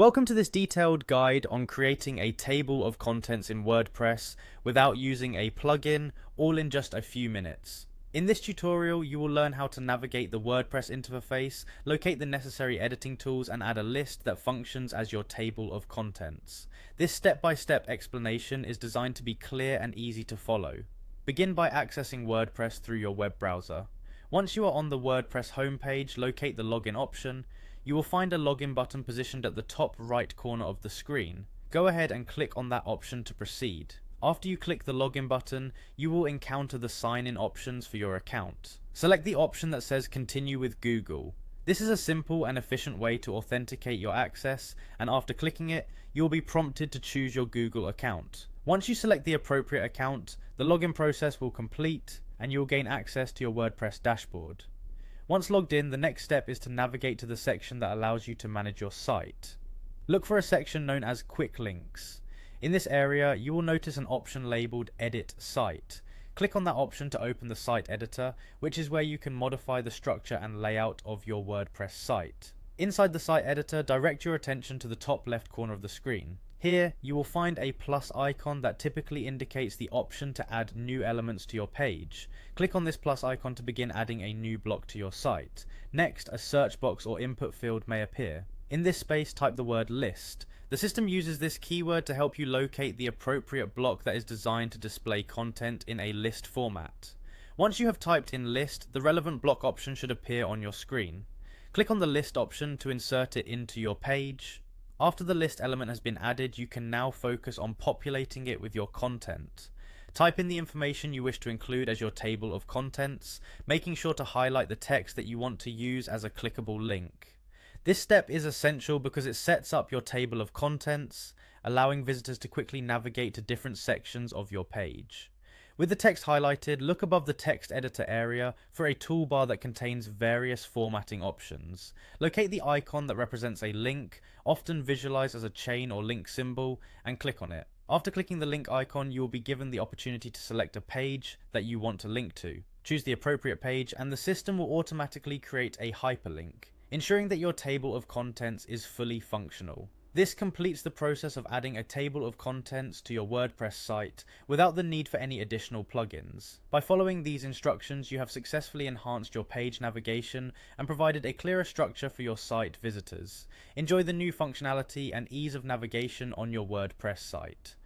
Welcome to this detailed guide on creating a table of contents in WordPress without using a plugin, all in just a few minutes. In this tutorial, you will learn how to navigate the WordPress interface, locate the necessary editing tools, and add a list that functions as your table of contents. This step-by-step explanation is designed to be clear and easy to follow. Begin by accessing WordPress through your web browser. Once you are on the WordPress homepage, locate the login option. You will find a login button positioned at the top right corner of the screen. Go ahead and click on that option to proceed. After you click the login button, you will encounter the sign-in options for your account. Select the option that says Continue with Google. This is a simple and efficient way to authenticate your access, and after clicking it, you will be prompted to choose your Google account. Once you select the appropriate account, the login process will complete, and you will gain access to your WordPress dashboard. Once logged in, the next step is to navigate to the section that allows you to manage your site. Look for a section known as Quick Links. In this area, you will notice an option labeled Edit Site. Click on that option to open the site editor, which is where you can modify the structure and layout of your WordPress site. Inside the site editor, direct your attention to the top left corner of the screen. Here, you will find a plus icon that typically indicates the option to add new elements to your page. Click on this plus icon to begin adding a new block to your site. Next, a search box or input field may appear. In this space, type the word list. The system uses this keyword to help you locate the appropriate block that is designed to display content in a list format. Once you have typed in list, the relevant block option should appear on your screen. Click on the list option to insert it into your page. After the list element has been added, you can now focus on populating it with your content. Type in the information you wish to include as your table of contents, making sure to highlight the text that you want to use as a clickable link. This step is essential because it sets up your table of contents, allowing visitors to quickly navigate to different sections of your page. With the text highlighted, look above the text editor area for a toolbar that contains various formatting options. Locate the icon that represents a link, often visualized as a chain or link symbol, and click on it. After clicking the link icon, you will be given the opportunity to select a page that you want to link to. Choose the appropriate page, and the system will automatically create a hyperlink, ensuring that your table of contents is fully functional. This completes the process of adding a table of contents to your WordPress site without the need for any additional plugins. By following these instructions, you have successfully enhanced your page navigation and provided a clearer structure for your site visitors. Enjoy the new functionality and ease of navigation on your WordPress site.